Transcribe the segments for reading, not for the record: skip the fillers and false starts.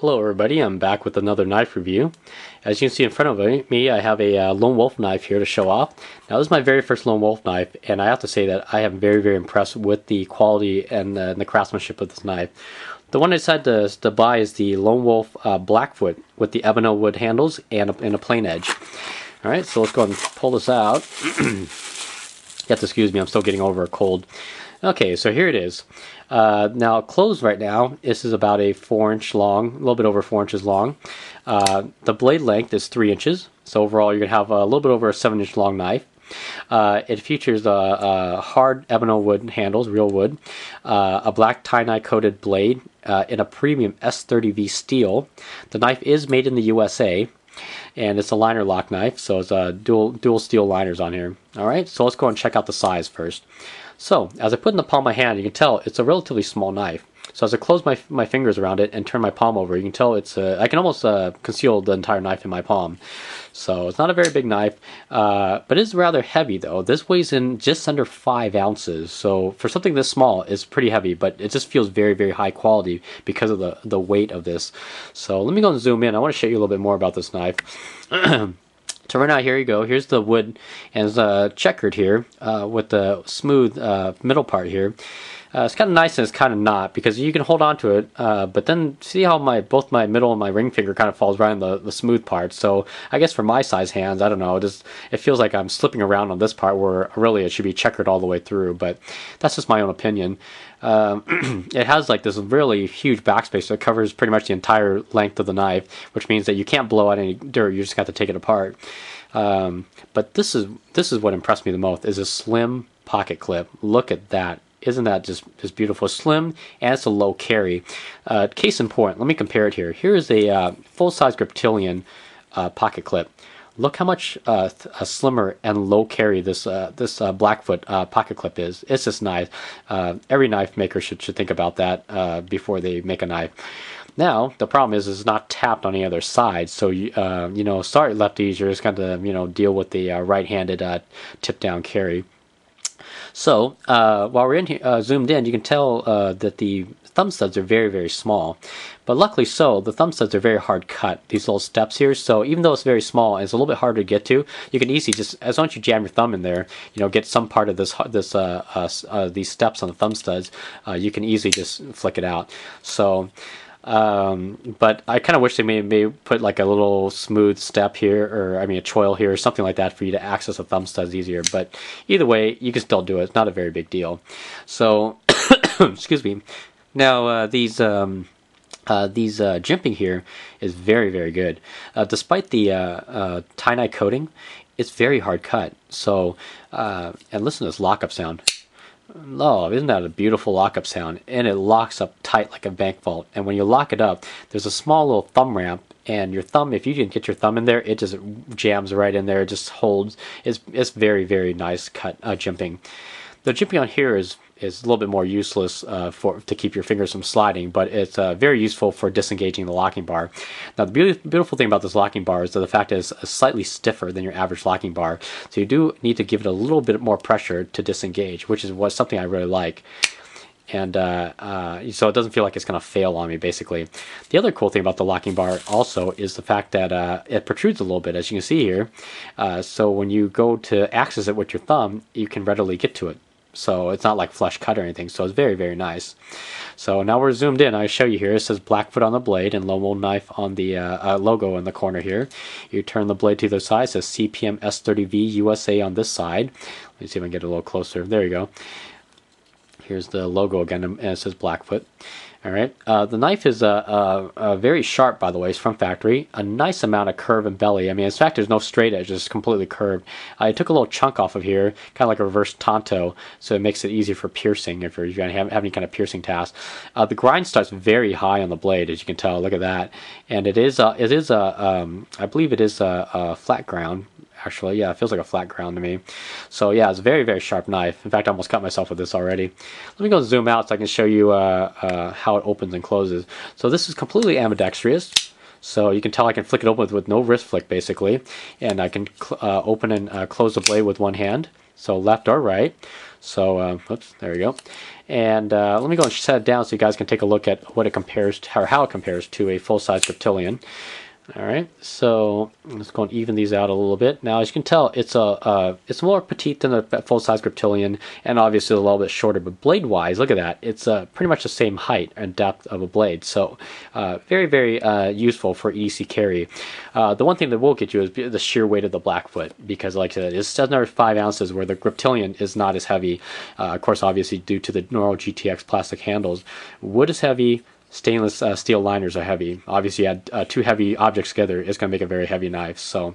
Hello everybody, I'm back with another knife review. As you can see in front of me, I have a Lone Wolf knife here to show off. Now this is my very first Lone Wolf knife, and I have to say that I am very impressed with the quality and the craftsmanship of this knife. The one I decided to buy is the Lone Wolf Blackfoot with the ebony wood handles and a plain edge. Alright, so let's go ahead and pull this out. You have to excuse me, I'm still getting over a cold. Okay, so here it is. Now closed right now, this is about a 4-inch long, a little bit over 4 inches long. The blade length is 3 inches, so overall you're going to have a little bit over a 7-inch long knife. It features hard ebony wood handles, real wood, a black tie-dye coated blade in a premium S30V steel. The knife is made in the USA. And it's a liner lock knife, so it's dual steel liners on here. Alright, so let's go and check out the size first. So, as I put in the palm of my hand, you can tell it's a relatively small knife. So as I close my fingers around it and turn my palm over, you can tell it's I can almost conceal the entire knife in my palm. So it's not a very big knife, but it is rather heavy though. This weighs in just under 5 ounces. So for something this small, it's pretty heavy, but it just feels very high quality because of the weight of this. So let me go and zoom in. I want to show you a little bit more about this knife. So right now, here you go. Here's the wood, and it's checkered here with the smooth middle part here. It's kind of nice and it's kind of not, because you can hold on to it, but then see how both my middle and my ring finger kind of falls right on the smooth part. So I guess for my size hands, I don't know, it feels like I'm slipping around on this part where really it should be checkered all the way through, but that's just my own opinion. It has like this really huge backspace, so it covers pretty much the entire length of the knife, which means that you can't blow out any dirt, you just got to take it apart. But this is what impressed me the most, is a slim pocket clip. Look at that. Isn't that just beautiful? Slim, and it's a low carry. Case in point, let me compare it here. Here is a full-size Griptilian pocket clip. Look how much slimmer and low carry this Blackfoot pocket clip is. It's just nice. Every knife maker should think about that before they make a knife. Now the problem is it's not tapped on the other side, so you know, sorry lefties, you're just going to deal with the right-handed tip-down carry. So while we're in here, zoomed in, you can tell that the thumb studs are very small, but luckily so, the thumb studs are very hard cut, these little steps here. So even though it's very small and it's a little bit harder to get to, you can easily just, as long as you jam your thumb in there, get some part of these steps on the thumb studs, you can easily just flick it out. So but I kind of wish they may put like a little smooth step here, or I mean a choil here, or something like that for you to access the thumb studs easier. But either way, you can still do it. It's not a very big deal. So, excuse me. Now these jimping here is very good. Despite the tie-dye coating, it's very hard cut. So, and listen to this lockup sound. Oh, isn't that a beautiful lockup sound? And it locks up tight like a bank vault. And when you lock it up, there's a small little thumb ramp, and your thumb, if you can get your thumb in there, it just jams right in there. It just holds. It's very nice cut jimping. The jimping on here is a little bit more useless to keep your fingers from sliding, but it's very useful for disengaging the locking bar. Now the beautiful thing about this locking bar is that the fact that it's slightly stiffer than your average locking bar, so you do need to give it a little bit more pressure to disengage, which is something I really like. And so it doesn't feel like it's going to fail on me, basically. The other cool thing about the locking bar also is the fact that it protrudes a little bit, as you can see here. So when you go to access it with your thumb, you can readily get to it. So it's not like flush cut or anything, so it's very nice. So now we're zoomed in. I show you here, it says Blackfoot on the blade and Lone Wolf knife on the logo in the corner here. You turn the blade to the side, it says CPM S30V USA on this side. Let me see if I can get a little closer. There you go. Here's the logo again, and it says Blackfoot. Alright, the knife is very sharp, by the way. It's from factory. A nice amount of curve and belly. I mean, in fact, there's no straight edge. It's completely curved. I took a little chunk off of here, kind of like a reverse tanto, so it makes it easier for piercing if you're going to have any kind of piercing task. The grind starts very high on the blade, as you can tell. Look at that. And I believe it is a flat ground. Actually, yeah, it feels like a flat ground to me. So yeah, it's a very sharp knife. In fact, I almost cut myself with this already. Let me go zoom out so I can show you how it opens and closes. So this is completely ambidextrous. So you can tell I can flick it open with no wrist flick, basically. And I can open and close the blade with one hand. so left or right. So, oops, there we go. And let me go and set it down so you guys can take a look at what it compares to, or how it compares to a full-size Griptilian. All right, so let's go and even these out a little bit. Now, as you can tell, it's more petite than a full-size Griptilian, and obviously a little bit shorter. But blade-wise, look at that; it's pretty much the same height and depth of a blade. So, very, very useful for EDC carry. The one thing that will get you is the sheer weight of the Blackfoot, because, like I said, it's another 5 ounces, where the Griptilian is not as heavy. Of course, obviously due to the normal GTX plastic handles, wood is heavy. Stainless steel liners are heavy. Obviously, you add 2 heavy objects together, it's going to make a very heavy knife. So,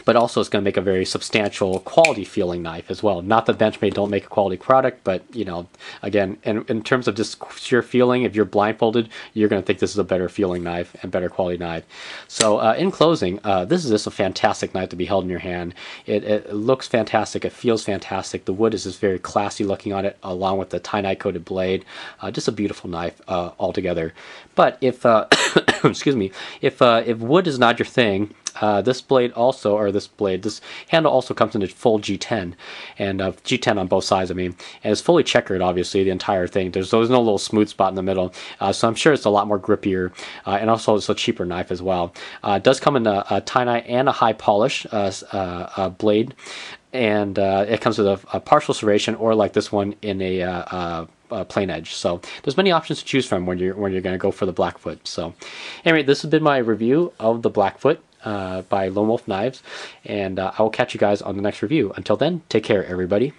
but also it's going to make a very substantial quality feeling knife as well. Not that Benchmade don't make a quality product, but you know, again, in terms of just sheer feeling, if you're blindfolded, you're going to think this is a better feeling knife and better quality knife. So in closing, this is just a fantastic knife to be held in your hand. It looks fantastic, it feels fantastic. The wood is just very classy looking on it, along with the tie-dye coated blade. Just a beautiful knife altogether. But if excuse me, if wood is not your thing, this blade also, or this handle also comes in a full G10, and G10 on both sides, I mean, and it's fully checkered, obviously, the entire thing. There's no little smooth spot in the middle, so I'm sure it's a lot more grippier, and also it's a cheaper knife as well. It does come in a tie-dye and a high polish blade, and it comes with a partial serration, or like this one in a plain edge. So there's many options to choose from when you're going to go for the Blackfoot. So anyway, this has been my review of the Blackfoot by Lone Wolf Knives, and I will catch you guys on the next review. Until then, take care, everybody.